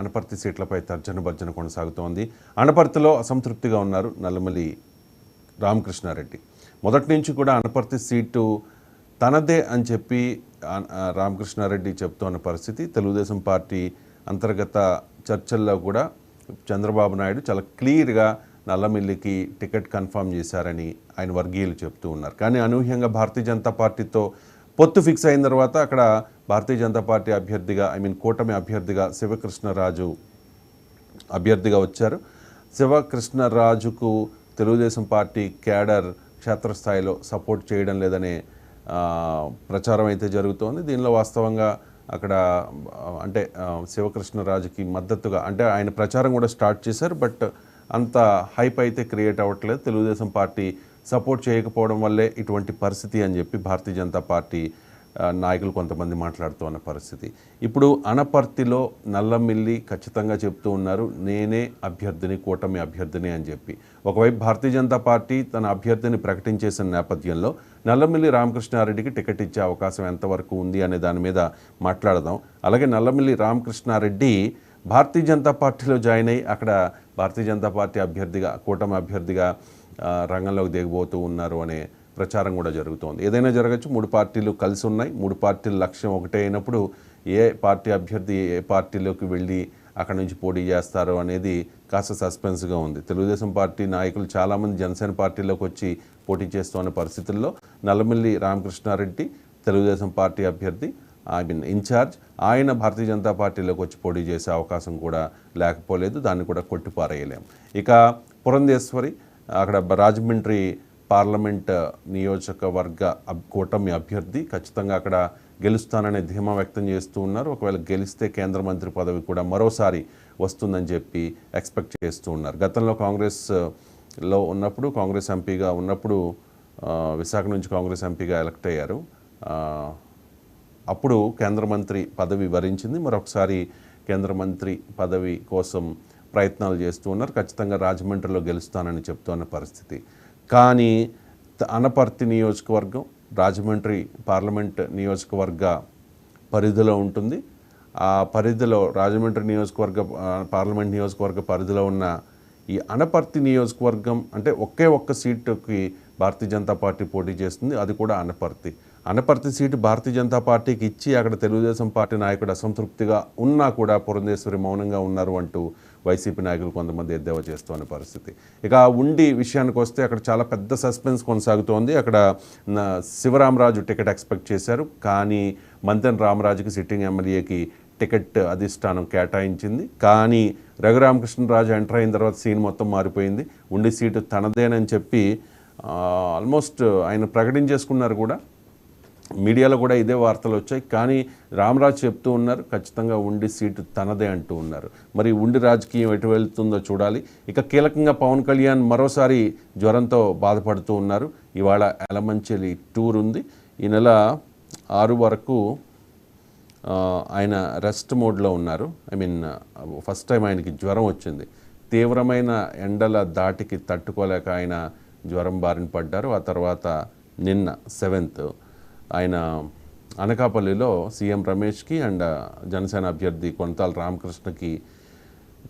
అనపర్తి సీట్లపై తర్జన భర్జన కొనసాగుతోంది. అనపర్తిలో అసంతృప్తిగా ఉన్నారు నల్లమల్లి రామకృష్ణారెడ్డి. మొదటి నుంచి కూడా అనపర్తి సీటు తనదే అని చెప్పి రామకృష్ణారెడ్డి చెప్తున్న పరిస్థితి. తెలుగుదేశం పార్టీ అంతర్గత చర్చల్లో కూడా చంద్రబాబు నాయుడు చాలా క్లియర్గా నల్లమిల్లికి టికెట్ కన్ఫర్మ్ చేశారని ఆయన వర్గీయులు చెప్తూ ఉన్నారు. కానీ అనూహ్యంగా భారతీయ జనతా పార్టీతో పొత్తు ఫిక్స్ అయిన తర్వాత అక్కడ భారతీయ జనతా పార్టీ అభ్యర్థిగా కూటమి అభ్యర్థిగా శివకృష్ణరాజు అభ్యర్థిగా వచ్చారు. శివకృష్ణరాజుకు తెలుగుదేశం పార్టీ క్యాడర్ క్షేత్రస్థాయిలో సపోర్ట్ చేయడం లేదనే ప్రచారం అయితే జరుగుతోంది. దీనిలో వాస్తవంగా అక్కడ శివకృష్ణరాజుకి మద్దతుగా ఆయన ప్రచారం కూడా స్టార్ట్ చేశారు. బట్ అంత హైప్ అయితే క్రియేట్ అవ్వట్లేదు. తెలుగుదేశం పార్టీ సపోర్ట్ చేయకపోవడం వల్లే ఇటువంటి పరిస్థితి అని చెప్పి భారతీయ జనతా పార్టీ నాయకులు కొంతమంది మాట్లాడుతూ ఉన్న పరిస్థితి. ఇప్పుడు అనపర్తిలో నల్లమిల్లి ఖచ్చితంగా చెప్తూ ఉన్నారు, నేనే అభ్యర్థిని, కూటమి అభ్యర్థిని అని చెప్పి. ఒకవైపు భారతీయ జనతా పార్టీ తన అభ్యర్థిని ప్రకటించేసిన నేపథ్యంలో నల్లమిల్లి రామకృష్ణారెడ్డికి టికెట్ ఇచ్చే అవకాశం ఎంతవరకు ఉంది అనే దాని మీద మాట్లాడదాం. అలాగే నల్లమిల్లి రామకృష్ణారెడ్డి భారతీయ జనతా పార్టీలో జాయిన్ అయ్యి అక్కడ భారతీయ జనతా పార్టీ అభ్యర్థిగా, కూటమి అభ్యర్థిగా రంగంలోకి దిగబోతూ ఉన్నారు అనే ప్రచారం కూడా జరుగుతోంది. ఏదైనా జరగచ్చు, మూడు పార్టీలు కలిసి ఉన్నాయి, మూడు పార్టీల లక్ష్యం ఒకటే అయినప్పుడు ఏ పార్టీ అభ్యర్థి ఏ పార్టీలోకి వెళ్ళి అక్కడ నుంచి పోటీ చేస్తారో అనేది కాస్త సస్పెన్స్గా ఉంది. తెలుగుదేశం పార్టీ నాయకులు చాలామంది జనసేన పార్టీలోకి వచ్చి పోటీ చేస్తున్న పరిస్థితుల్లో నల్లమిల్లి రామకృష్ణారెడ్డి తెలుగుదేశం పార్టీ అభ్యర్థి ఇన్ఛార్జ్, ఆయన భారతీయ జనతా పార్టీలోకి వచ్చి పోటీ చేసే అవకాశం కూడా లేకపోలేదు. దాన్ని కూడా కొట్టిపారేయలేం. ఇక పురంధేశ్వరి అక్కడ రాజమండ్రి పార్లమెంట్ నియోజకవర్గ కూటమి అభ్యర్థి ఖచ్చితంగా అక్కడ గెలుస్తాననే ధీమా వ్యక్తం చేస్తూ ఉన్నారు. ఒకవేళ గెలిస్తే కేంద్ర మంత్రి పదవి కూడా మరోసారి వస్తుందని చెప్పి ఎక్స్పెక్ట్ చేస్తూ ఉన్నారు. గతంలో కాంగ్రెస్లో ఉన్నప్పుడు, కాంగ్రెస్ ఎంపీగా ఉన్నప్పుడు విశాఖ నుంచి కాంగ్రెస్ ఎంపీగా ఎలక్ట్ అయ్యారు. అప్పుడు కేంద్ర మంత్రి పదవి వరించింది. మరొకసారి కేంద్ర మంత్రి పదవి కోసం ప్రయత్నాలు చేస్తూ ఉన్నారు. ఖచ్చితంగా రాజమండ్రిలో గెలుస్తానని చెప్తున్న పరిస్థితి. కానీ అనపర్తి నియోజకవర్గం రాజమండ్రి పార్లమెంట్ నియోజకవర్గ పరిధిలో ఉంటుంది. ఆ పరిధిలో రాజమండ్రి పార్లమెంట్ నియోజకవర్గ పరిధిలో ఉన్న ఈ అనపర్తి నియోజకవర్గం ఒకే ఒక్క సీటుకి భారతీయ జనతా పార్టీ పోటీ చేస్తుంది. అది కూడా అనపర్తి సీటు భారతీయ జనతా పార్టీకి ఇచ్చి అక్కడ తెలుగుదేశం పార్టీ నాయకుడు అసంతృప్తిగా ఉన్నా కూడా పురంధేశ్వరి మౌనంగా ఉన్నారు అంటూ వైసీపీ నాయకులు కొంతమంది ఎద్దేవా చేస్తున్న పరిస్థితి. ఇక ఉండి విషయానికి వస్తే అక్కడ చాలా పెద్ద సస్పెన్స్ కొనసాగుతోంది. అక్కడ శివరామరాజు టికెట్ ఎక్స్పెక్ట్ చేశారు. కానీ మంతెన రామరాజుకి సిట్టింగ్ ఎమ్మెల్యేకి టికెట్ అధిష్టానం కేటాయించింది. కానీ రఘురామకృష్ణరాజు ఎంటర్ అయిన తర్వాత సీన్ మొత్తం మారిపోయింది. ఉండి సీటు తనదేనని చెప్పి ఆల్మోస్ట్ ఆయన ప్రకటించేసుకున్నారు కూడా. మీడియాలో కూడా ఇదే వార్తలు వచ్చాయి. కానీ రామరాజు చెప్తూ ఉన్నారు ఖచ్చితంగా ఉండి సీటు తనదే అంటూ ఉన్నారు. మరి ఉండి రాజకీయం ఎటు వెళ్తుందో చూడాలి. ఇక కీలకంగా పవన్ కళ్యాణ్ మరోసారి జ్వరంతో బాధపడుతూ ఉన్నారు. ఇవాళ ఎలమంచిలి టూర్ ఉంది. ఈ నెల 6 వరకు ఆయన రెస్ట్ మోడ్లో ఉన్నారు. ఫస్ట్ టైం ఆయనకి జ్వరం వచ్చింది. తీవ్రమైన ఎండల దాటికి తట్టుకోలేక ఆయన జ్వరం బారిన పడ్డారు. ఆ తర్వాత నిన్న 7th ఆయన అనకాపల్లిలో సీఎం రమేష్కి అండ్ జనసేన అభ్యర్థి కొనతాల రామకృష్ణకి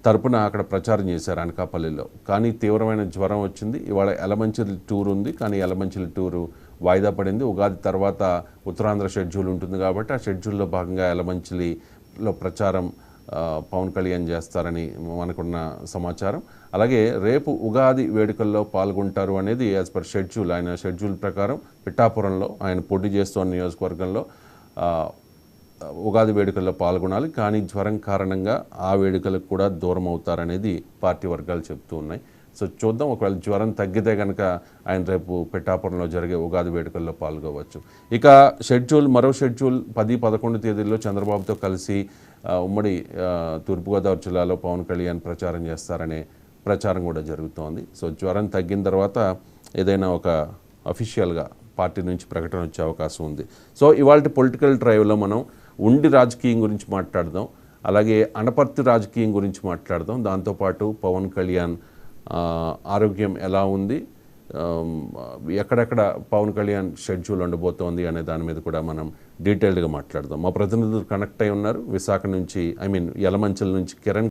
తరపున అక్కడ ప్రచారం చేశారు అనకాపల్లిలో. కానీ తీవ్రమైన జ్వరం వచ్చింది. ఇవాళ ఎలమంచిలి టూర్ ఉంది. కానీ ఎలమంచిలి టూరు వాయిదా పడింది. ఉగాది తర్వాత ఉత్తరాంధ్ర షెడ్యూల్ ఉంటుంది కాబట్టి ఆ షెడ్యూల్లో భాగంగా ఎలమంచిలిలో ప్రచారం పవన్ కళ్యాణ్ చేస్తారని మనకున్న సమాచారం. అలాగే రేపు ఉగాది వేడుకల్లో పాల్గొంటారు అనేది యాజ్ పర్ షెడ్యూల్. ఆయన షెడ్యూల్ ప్రకారం పిఠాపురంలో ఆయన పోటీ చేస్తున్న నియోజకవర్గంలో ఉగాది వేడుకల్లో పాల్గొనాలి. కానీ జ్వరం కారణంగా ఆ వేడుకలకు కూడా దూరం అవుతారనేది పార్టీ వర్గాలు చెప్తూ ఉన్నాయి. సో చూద్దాం, ఒకవేళ జ్వరం తగ్గితే కనుక ఆయన రేపు పిఠాపురంలో జరిగే ఉగాది వేడుకల్లో పాల్గొవచ్చు. ఇక మరో షెడ్యూల్ 10-11 తేదీల్లో చంద్రబాబుతో కలిసి ఉమ్మడి తూర్పుగోదావరి జిల్లాలో పవన్ కళ్యాణ్ ప్రచారం చేస్తారనే ప్రచారం కూడా జరుగుతోంది. సో జ్వరం తగ్గిన తర్వాత ఏదైనా ఒక అఫీషియల్గా పార్టీ నుంచి ప్రకటన వచ్చే అవకాశం ఉంది. సో ఇవాళ పొలిటికల్ డ్రైవ్లో మనం ఉండి రాజకీయం గురించి మాట్లాడదాం, అలాగే అనపర్తి రాజకీయం గురించి మాట్లాడదాం. దాంతోపాటు పవన్ కళ్యాణ్ ఆరోగ్యం ఎలా ఉంది, ఎక్కడెక్కడ పవన్ కళ్యాణ్ షెడ్యూల్ ఉండబోతోంది అనే దాని మీద కూడా మనం డీటెయిల్డ్గా మాట్లాడదాం. మా ప్రతినిధులు కనెక్ట్ అయి ఉన్నారు విశాఖ నుంచి, యలమంచిల నుంచి కిరణ్